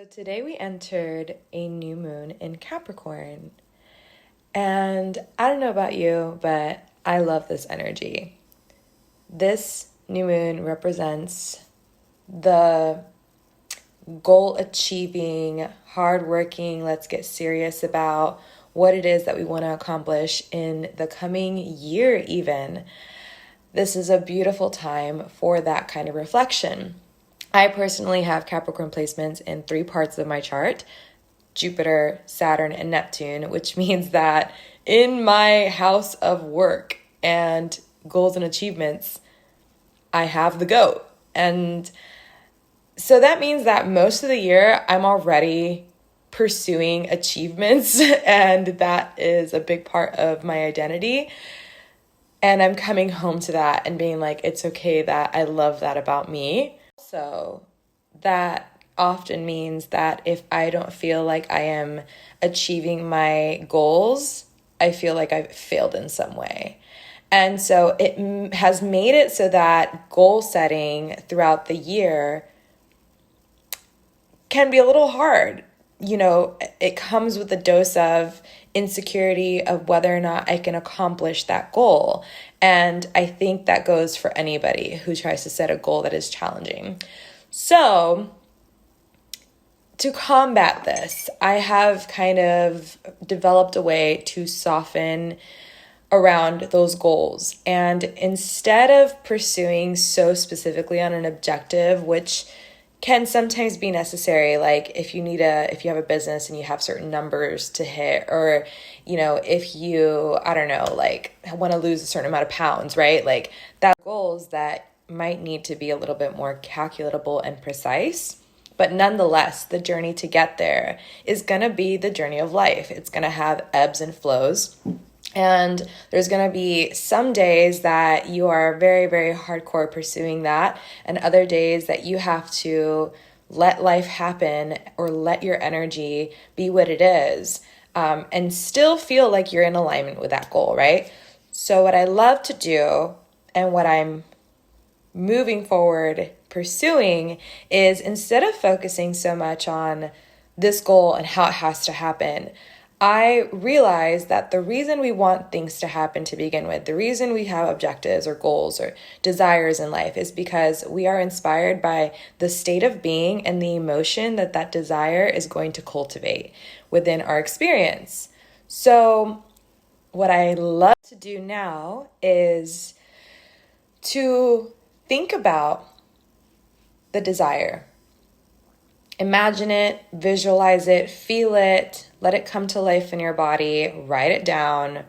So today we entered a new moon in Capricorn. And I don't know about you, but I love this energy. This new moon represents the goal achieving, hardworking, let's get serious about what it is that we want to accomplish in the coming year, even. This is a beautiful time for that kind of reflection. I personally have Capricorn placements in 3 parts of my chart: Jupiter, Saturn, and Neptune, which means that in my house of work and goals and achievements, I have the goat. And so that means that most of the year I'm already pursuing achievements, and that is a big part of my identity. And I'm coming home to that and being like, it's okay that I love that about me. So that often means that if I don't feel like I am achieving my goals, I feel like I've failed in some way. And so it has made it so that goal setting throughout the year can be a little hard. You know, it comes with a dose of insecurity of whether or not I can accomplish that goal. And I think that goes for anybody who tries to set a goal that is challenging. So to combat this, I have kind of developed a way to soften around those goals. And instead of pursuing so specifically on an objective, which can sometimes be necessary, like if you have a business and you have certain numbers to hit, or, you know, if you, I don't know, like want to lose a certain amount of pounds, right? Like that goals that might need to be a little bit more calculatable and precise. But nonetheless, the journey to get there is going to be the journey of life. It's going to have ebbs and flows. And there's going to be some days that you are very, very hardcore pursuing that, and other days that you have to let life happen or let your energy be what it is, and still feel like you're in alignment with that goal, right? So what I love to do and what I'm moving forward pursuing is, instead of focusing so much on this goal and how it has to happen, I realize that the reason we want things to happen to begin with, the reason we have objectives or goals or desires in life, is because we are inspired by the state of being and the emotion that that desire is going to cultivate within our experience. So what I love to do now is to think about the desire. Imagine it, visualize it, feel it, let it come to life in your body, write it down.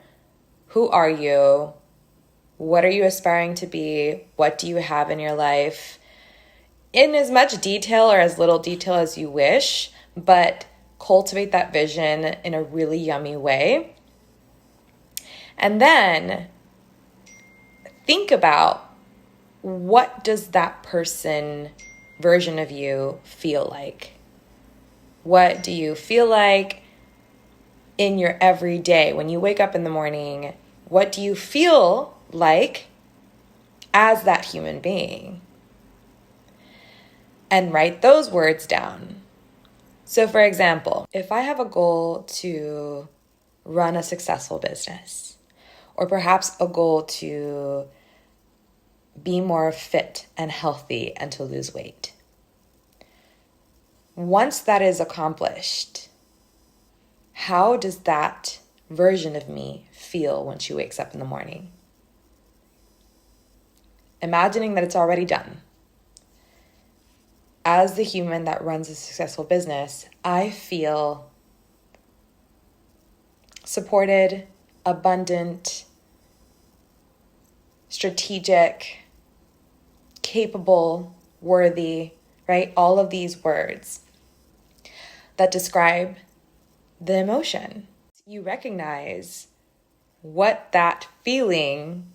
Who are you? What are you aspiring to be? What do you have in your life? In as much detail or as little detail as you wish, but cultivate that vision in a really yummy way. And then think about, what does that version of you feel like? What do you feel like in your everyday? When you wake up in the morning, what do you feel like as that human being? And write those words down. So for example, if I have a goal to run a successful business, or perhaps a goal to be more fit and healthy and to lose weight, once that is accomplished, how does that version of me feel when she wakes up in the morning? Imagining that it's already done. As the human that runs a successful business, I feel supported, abundant, strategic, capable, worthy, right? All of these words that describe the emotion. You recognize what that feeling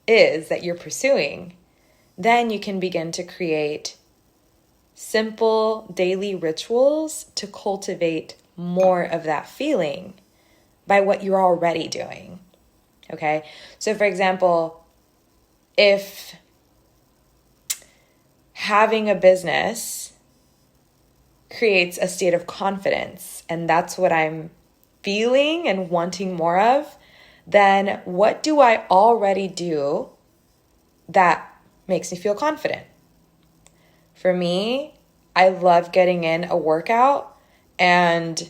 is that you're pursuing, then you can begin to create simple daily rituals to cultivate more of that feeling by what you're already doing. Okay? So for example, if having a business creates a state of confidence, and that's what I'm feeling and wanting more of, then what do I already do that makes me feel confident? For me, I love getting in a workout and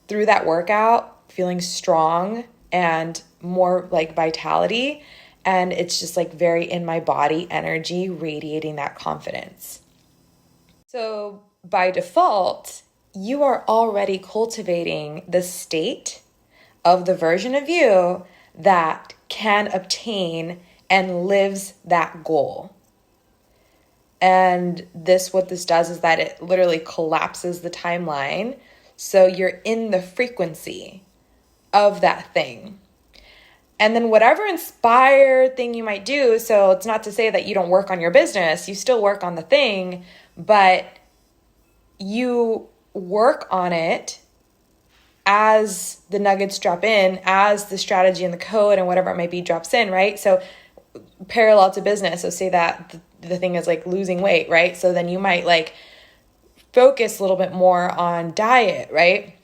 through that workout feeling strong and more like vitality, and it's just like very in my body energy radiating that confidence. So by default, you are already cultivating the state of the version of you that can obtain and lives that goal. And what this does is that it literally collapses the timeline. So you're in the frequency of that thing. And then whatever inspired thing you might do, so it's not to say that you don't work on your business, you still work on the thing, but you work on it as the nuggets drop in, as the strategy and the code and whatever it might be drops in, right? So parallel to business, so say that the thing is like losing weight, right? So then you might like focus a little bit more on diet, right?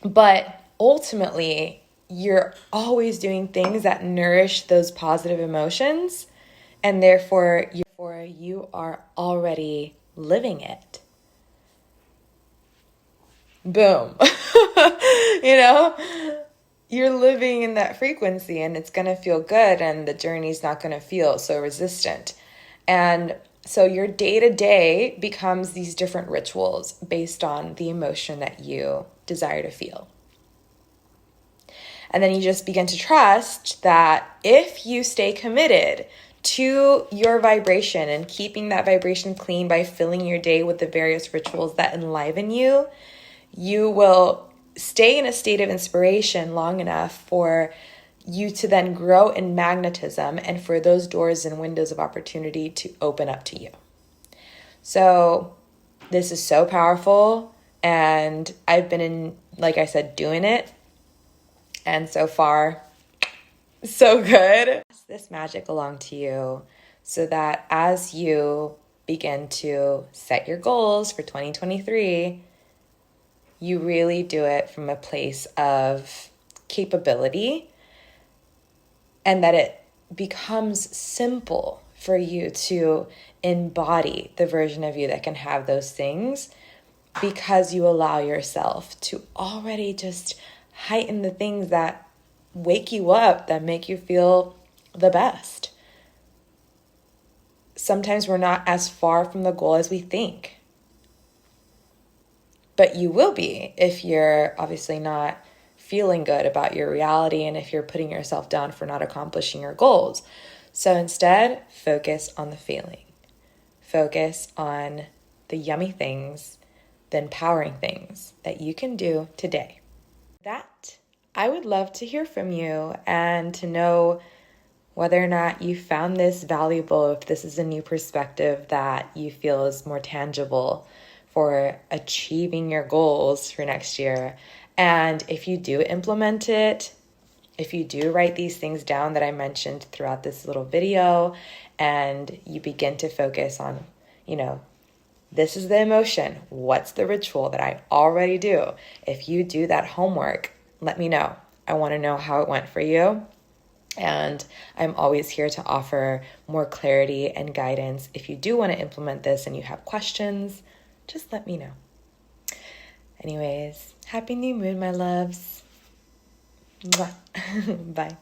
But ultimately, you're always doing things that nourish those positive emotions, and therefore you are already living it. Boom. You're living in that frequency, and it's going to feel good, and the journey's not going to feel so resistant. And so your day-to-day becomes these different rituals based on the emotion that you desire to feel. And then you just begin to trust that if you stay committed to your vibration and keeping that vibration clean by filling your day with the various rituals that enliven you, you will stay in a state of inspiration long enough for you to then grow in magnetism and for those doors and windows of opportunity to open up to you. So this is so powerful, and I've been like I said, doing it. And so far, so good. Pass this magic along to you so that as you begin to set your goals for 2023, you really do it from a place of capability, and that it becomes simple for you to embody the version of you that can have those things, because you allow yourself to already just heighten the things that wake you up, that make you feel the best. Sometimes we're not as far from the goal as we think. But you will be if you're obviously not feeling good about your reality and if you're putting yourself down for not accomplishing your goals. So instead, focus on the feeling. Focus on the yummy things, the empowering things that you can do today. That I would love to hear from you and to know whether or not you found this valuable, if this is a new perspective that you feel is more tangible for achieving your goals for next year. And if you do implement it, if you do write these things down that I mentioned throughout this little video, and you begin to focus on, this is the emotion. What's the ritual that I already do? If you do that homework, let me know. I want to know how it went for you. And I'm always here to offer more clarity and guidance. If you do want to implement this and you have questions, just let me know. Anyways, happy new moon, my loves. Mwah. Bye.